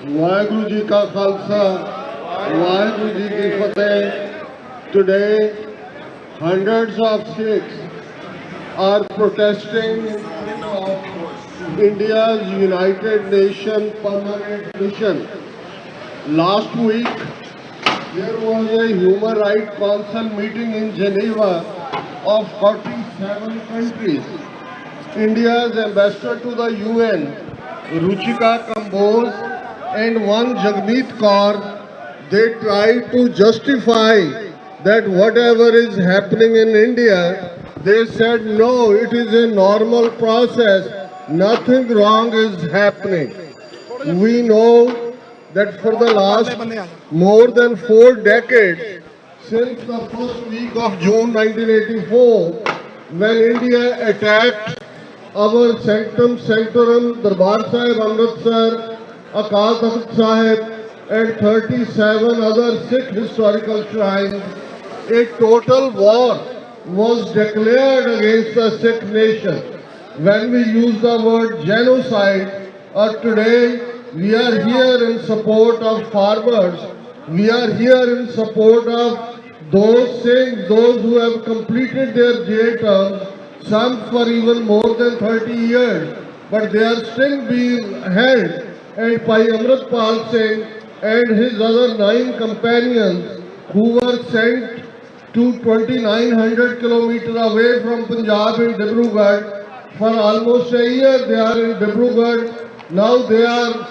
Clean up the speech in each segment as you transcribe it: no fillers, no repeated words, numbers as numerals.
वाहेगुरु जी का खालसा वाहेगुरु जी की फतेह. Today, hundreds of Sikhs are protesting in front of India's United Nations Permanent Mission. Last week, there was a Human Rights Council meeting in Geneva of 47 countries. India's ambassador to the UN, Ruchika Kamboj, and one Jagmeet Kaur, they tried to justify that whatever is happening in India, they said no, it is a normal process, nothing wrong is happening. We know that for the last more than 4 decades, since the first week of June 1984, when India attacked our sanctum sanctorum, Darbar Sahib Amritsar, Akal Takht Sahib, and 37 other Sikh historical shrines, a total war was declared against the Sikh nation. When we use the word genocide, today we are here in support of farmers, we are here in support of those Sikhs, those who have completed their jail terms, some for even more than 30 years, but they are still being held. And Pai Amritpal Singh and his other 9 companions who were sent to 2900 kilometers away from Punjab in Dibrugarh. For almost a year they are in Dibrugarh. Now they are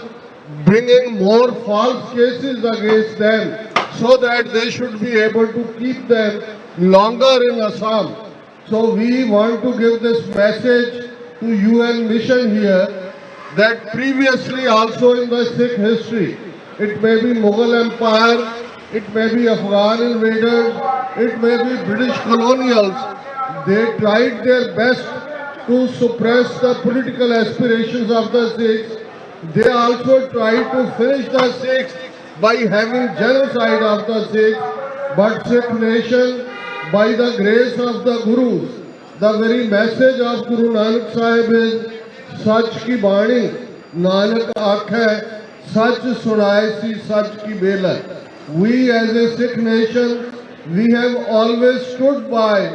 bringing more false cases against them so that they should be able to keep them longer in Assam. So we want to give this message to UN mission here that previously also in the Sikh history, it may be Mughal Empire, it may be Afghan invaders, it may be British colonials, they tried their best to suppress the political aspirations of the Sikhs. They also tried to finish the Sikhs by having genocide of the Sikhs, but Sikh Nation, by the grace of the Gurus, the very message of Guru Nanak Sahib is सच की बाणी नानक आखे सच सुनाए सी सच की बेला. We as a Sikh nation, we have always stood by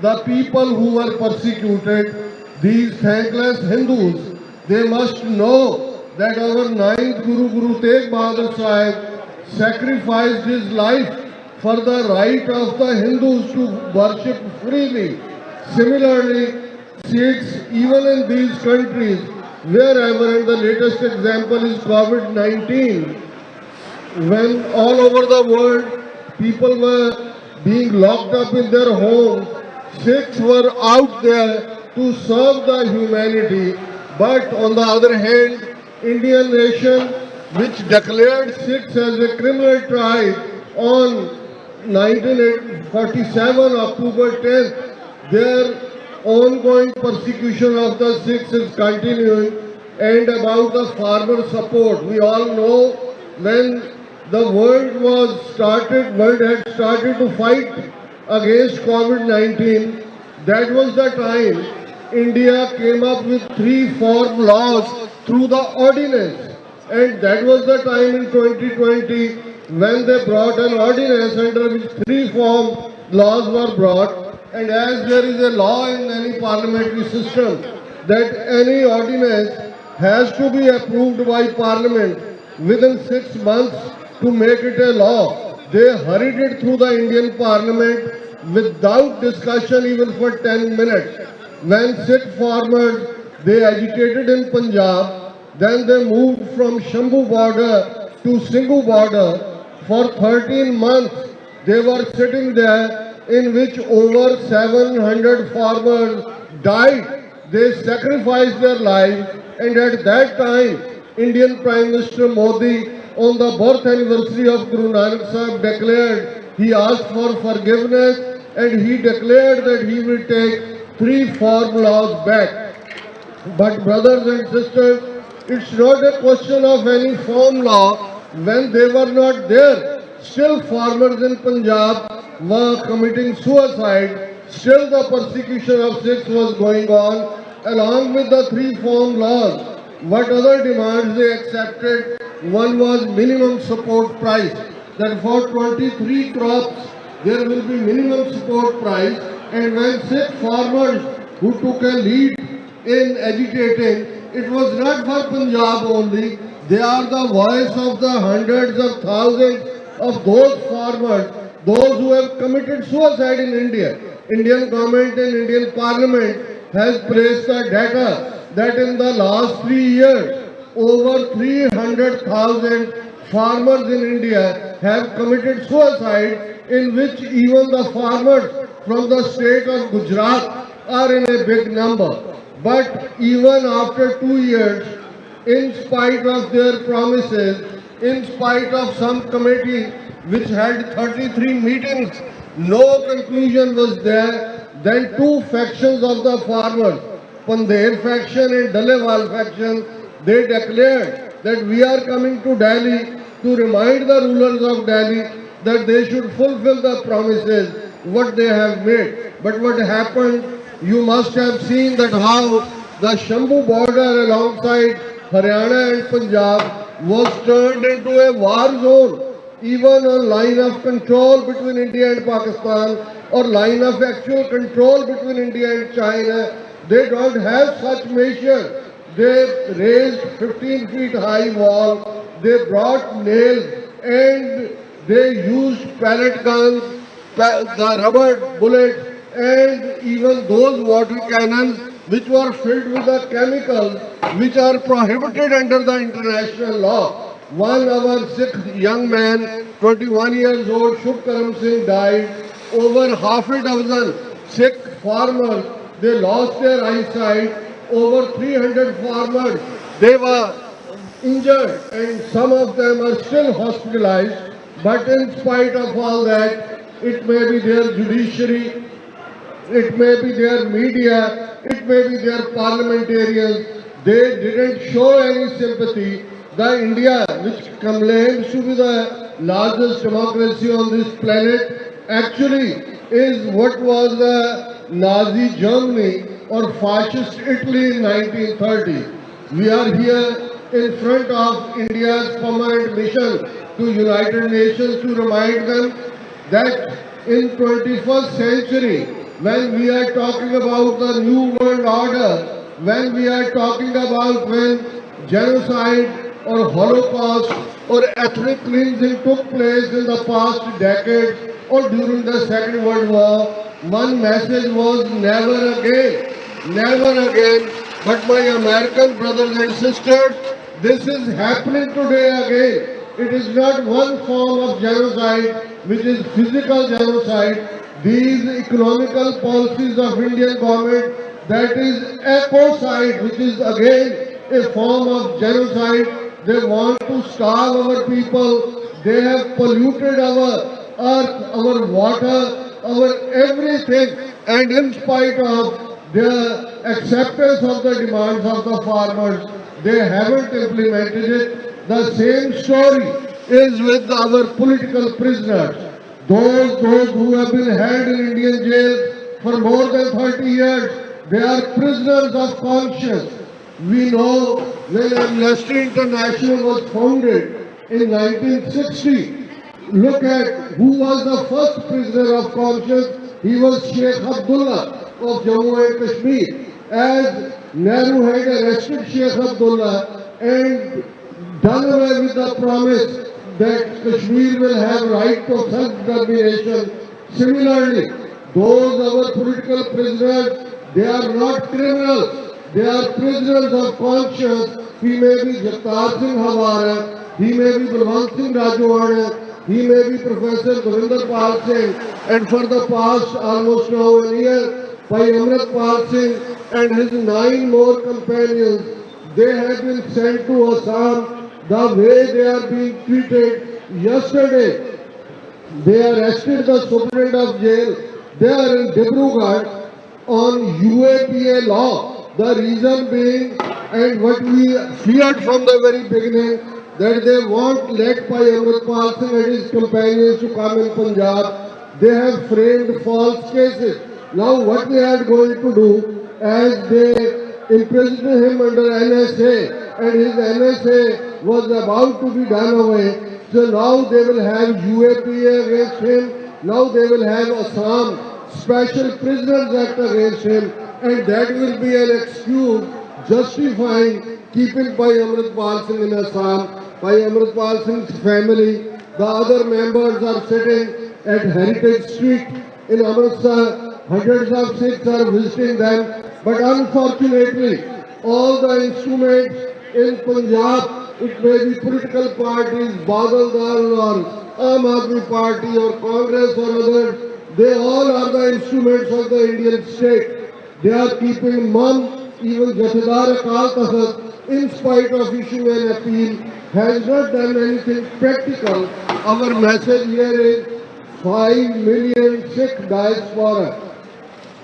the people who were persecuted. These thankless Hindus, they must know that our 9th Guru, Guru Tegh Bahadur Sahib, sacrificed his life for the right of the Hindus to worship freely. Similarly, Sikhs, even in these countries, wherever, and the latest example is COVID-19, when all over the world people were being locked up in their homes, Sikhs were out there to serve the humanity. But on the other hand, Indian nation, which declared Sikhs as a criminal tribe on 1947, October 10th, their ongoing persecution of the Sikhs is continuing. And about the farmer support, we all know when the world had started to fight against COVID-19, that was the time India came up with 3 form laws through the ordinance. And that was the time in 2020 when they brought an ordinance under which 3 form laws were brought. And as there is a law in any parliamentary system that any ordinance has to be approved by parliament within 6 months to make it a law, they hurried it through the Indian parliament without discussion even for 10 minutes. When Sikh farmers, they agitated in Punjab, then they moved from Shambhu border to Singhu border. For 13 months they were sitting there, in which over 700 farmers died. They sacrificed their lives, and at that time, Indian Prime Minister Modi, on the birth anniversary of Guru Nanak Sahib, declared, he asked for forgiveness, and he declared that he will take 3 form laws back. But brothers and sisters, it's not a question of any form law. When they were not there, still farmers in Punjab were committing suicide, still the persecution of Sikhs was going on, along with the 3 form laws. What other demands they accepted? One was minimum support price. That for 23 crops there will be minimum support price. And when Sikh farmers who took a lead in agitating, it was not for Punjab only. They are the voice of the hundreds of thousands of those farmers, those who have committed suicide in India. Indian government and Indian parliament has placed the data that in the last 3 years, over 300,000 farmers in India have committed suicide, in which even the farmers from the state of Gujarat are in a big number. But even after 2 years, in spite of their promises, in spite of some committee which had 33 meetings, no conclusion was there. Then two factions of the farmers, Pandher faction and Dalewal faction, they declared that we are coming to Delhi to remind the rulers of Delhi that they should fulfill the promises what they have made. But what happened, you must have seen that how the Shambhu border alongside Haryana and Punjab was turned into a war zone. Even on line of control between India and Pakistan or line of actual control between India and China, they don't have such measures. They raised 15 feet high wall, they brought nails and they used pellet guns, the rubber bullets and even those water cannons which were filled with the chemicals which are prohibited under the international law. One our Sikh young man, 21 years old, Shubkaram Singh, died. Over half a dozen Sikh farmers, they lost their eyesight. Over 300 farmers, they were injured and some of them are still hospitalized. But in spite of all that, it may be their judiciary, it may be their media, it may be their parliamentarians, they didn't show any sympathy. The India, which claims to be the largest democracy on this planet, actually is what was the Nazi Germany or fascist Italy in 1930. We are here in front of India's permanent mission to United Nations to remind them that in 21st century, when we are talking about the new world order, when we are talking about when genocide or Holocaust or ethnic cleansing took place in the past decades or during the Second World War, one message was never again, never again. But my American brothers and sisters, this is happening today again. It is not one form of genocide which is physical genocide. These economical policies of Indian government, that is ecocide, which is again a form of genocide. They want to starve our people. They have polluted our earth, our water, our everything. And in spite of their acceptance of the demands of the farmers, they haven't implemented it. The same story is with our political prisoners. Those who have been held in Indian jail for more than 30 years, they are prisoners of conscience. We know when Amnesty International was founded in 1960, look at who was the first prisoner of conscience. He was Sheikh Abdullah of Jammu and Kashmir. As Nehru had arrested Sheikh Abdullah and done away with the promise that Kashmir will have right to self-determination. Similarly, those our political prisoners, they are not criminals. They are prisoners of conscience. He may be Jagtar Singh Hawara, he may be Balwant Singh Rajwana, he may be Professor Govinder Pal Singh, and for the past almost now a year, by Amrit Pal Singh and his 9 more companions, they have been sent to Assam. The way they are being treated, yesterday they arrested the superintendent of jail. They are in Dibrugarh on UAPA law. The reason being, and what we feared from the very beginning, that they won't let by Amrit Pal Singh and his companions to come in Punjab. They have framed false cases. Now what they are going to do, as they imprisoned him under NSA, and his NSA was about to be done away. So now they will have UAPA against him. Now they will have Assam Special Prisoners Act against him, and that will be an excuse justifying keeping by Amarjit Singh in Assam, by Amarjit Singh's family. The other members are sitting at Heritage Street in Amritsar. Hundreds of Sikhs are visiting them, but unfortunately, all the instruments in Punjab, it may be political parties, Badal Dal or Aam Aadmi Party or Congress or others, they all are the instruments of the Indian state. They are keeping mum, even Jathedar Akal Takht, in spite of issuing an appeal, has not done anything practical. Our message here is 5 million Sikh diaspora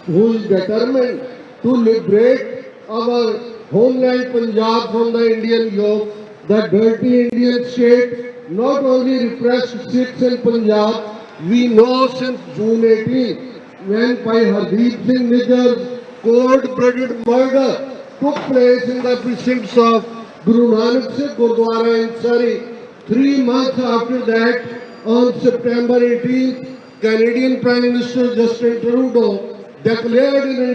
who is determined to liberate our homeland Punjab from the Indian yoke. The dirty Indian state not only repressed Sikhs in Punjab, we know since June 18, when by Hardeep Singh Nijjar's cold-blooded murder took place in the precincts of Guru Nanak Sikh Gurdwara in Surrey. 3 months after that, on September 18th, Canadian Prime Minister Justin Trudeau declared in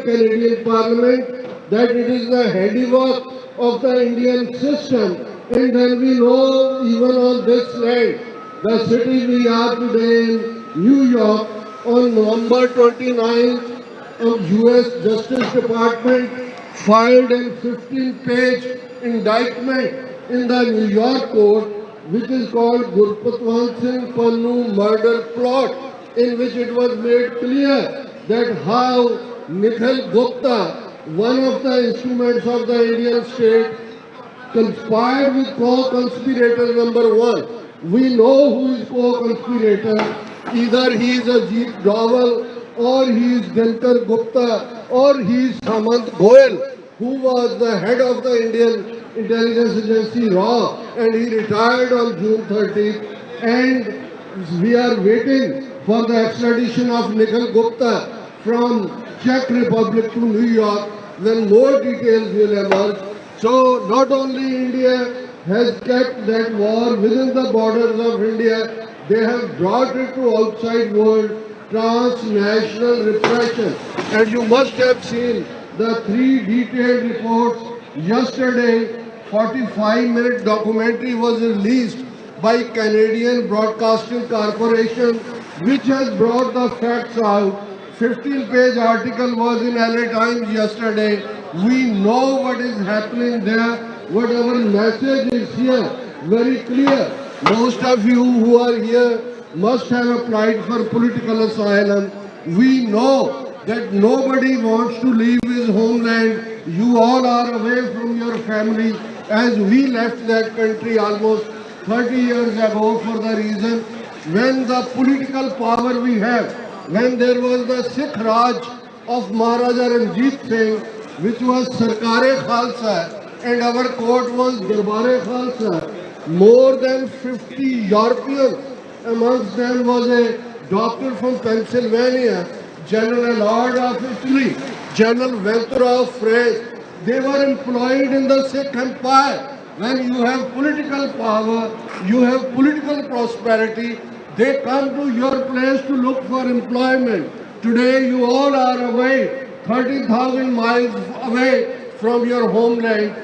Canadian Parliament that it is the handiwork of the Indian system. And then we know even on this land, the city we are today in New York, on November 29th, US Justice Department filed a 15-page indictment in the New York court, which is called Gurpatwant Singh Pannu murder plot, in which it was made clear that how Nikhil Gupta, one of the instruments of the Indian state, conspired with co-conspirator number 1. We know who is co-conspirator. Either he is Ajit Doval, or he is Dinkar Gupta, or he is Samant Goel, who was the head of the Indian intelligence agency RAW, and he retired on June 30th. And we are waiting for the extradition of Nikhil Gupta from Czech Republic to New York, when more details will emerge. So not only India has kept that war within the borders of India, they have brought it to outside world, transnational repression. And you must have seen the 3 detailed reports. Yesterday, 45-minute documentary was released by Canadian Broadcasting Corporation, which has brought the facts out. 15-page article was in LA Times yesterday. We know what is happening there. What our message is here, very clear. Most of you who are here must have applied for political asylum. We know that nobody wants to leave his homeland. You all are away from your families, as we left that country almost 30 years ago for the reason when the political power we have, when there was the Sikh Raj of Maharaja Amarjit Singh, which was Sarkare Khalsa, and our court was Darbare Khalsa. More than 50 Europeans, amongst them was a doctor from Pennsylvania, General Allard of Italy, General Ventura of France. They were employed in the Sikh Empire. When you have political power, you have political prosperity, they come to your place to look for employment. Today you all are away, 30,000 miles away from your homeland.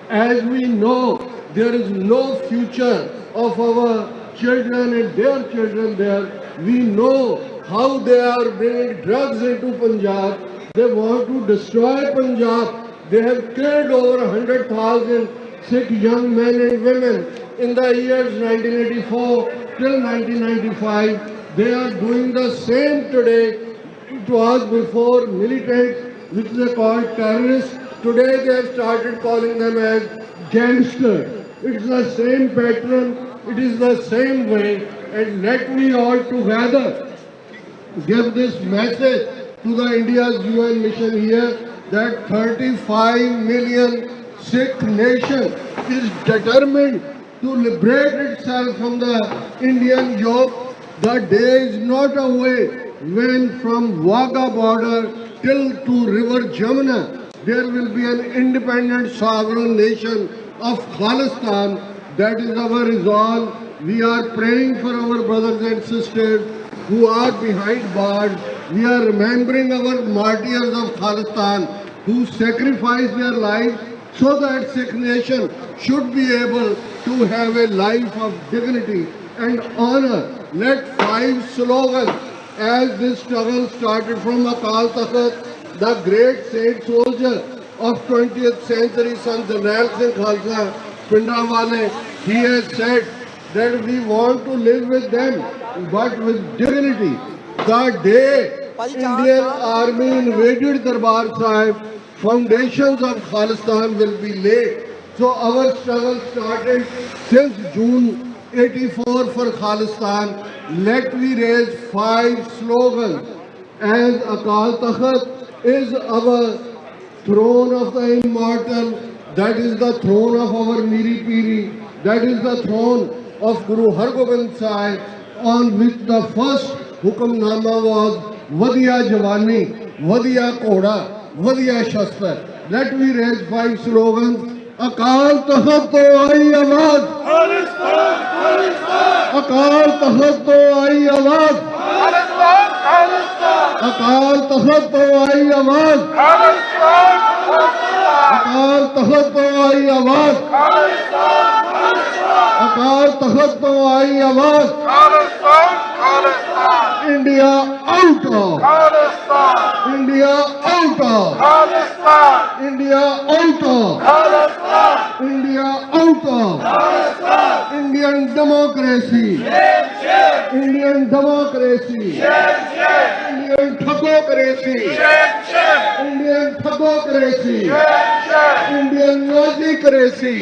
As we know, there is no future of our children and their children there. We know how they are bringing drugs into Punjab. They want to destroy Punjab. They have killed over 100,000 Sikh young men and women in the years 1984 till 1995. They are doing the same today. It was before militants, which they called terrorists. Today they have started calling them as gangsters. It's the same pattern, it is the same way, and let me all together give this message to the India's UN mission here that 35 million Sikh Nation is determined to liberate itself from the Indian yoke. The day is not away when from Wagah border till to river Jamuna, there will be an independent sovereign nation of Khalistan. That is our resolve. We are praying for our brothers and sisters who are behind bars. We are remembering our martyrs of Khalistan who sacrificed their lives so that Sikh Nation should be able to have a life of dignity and honor. Let 5 slogans as this struggle started from Akal Takht, the great saint soldier of 20th century, Sant Jarnail Singh Khalsa Pindawale. He has said that we want to live with them, but with dignity. The day Indian Army invaded Darbar Sahib, foundations of Khalistan will be laid. So our struggle started since June 84 for Khalistan. Let me raise 5 slogans. As Akal Takht is our throne of the immortal, that is the throne of our Miri Piri, that is the throne of Guru Har Gobind Sahib, on which the first Hukamnama was Vadiya Javani, Vadiya Koda, Vadiya Shastra. Let me raise 5 slogans. Akal Takht to aayi awaaz, Khalistan, Khalistan. Akal Takht to aayi awaaz, Khalistan, Khalistan. Akal Takht to aayi awaaz, Khalistan, Khalistan. Akal Takht to aayi awaaz, Khalistan, Khalistan. Akal Takht to aayi awaaz, Khalistan, Khalistan. India out of Khalistan, India out of Khalistan, India out of Khalistan, India out of Khalistan. Indian democracy, Indian democracy, Indian thagocracy, Indian thagocracy, Indian Nazicracy,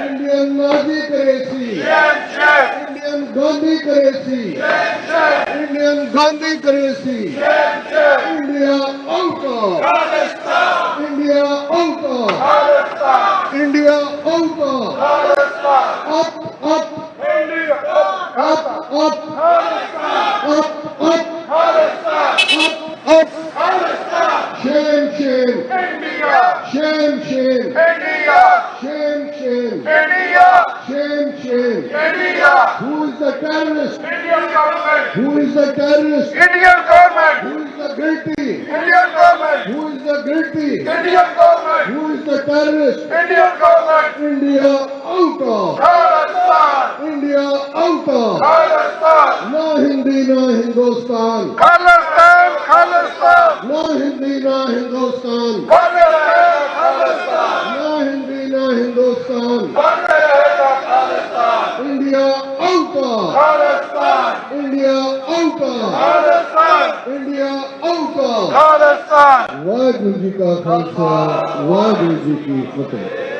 Indian Nazicracy, Indian Gandhicracy, Indian Gandhicracy, India out of Khalistan, India out of India out of up, up, India up, up, up, up, up, up, shame, shame, India, shame, shame, India, shame, shame, India, shame, shame, India. Who is the terrorist? Indian government. Who is the terrorist? Indian government. Who is the guilty? Indian government. Who is the guilty? Indian government. Who is the terrorist? Indian government. India out of Khalistan. India out of Khalistan. No Hindi, no Hindustan. Khalistan, Khalistan. No Hindi, no Hindustan. Khalistan, Khalistan. No Hindi, no Hindustan. Khalistan. India out of Khalistan. India out of Khalistan. India out of Khalistan. Waheguru ji का खालसा वाहिगुरु जी की फतेह।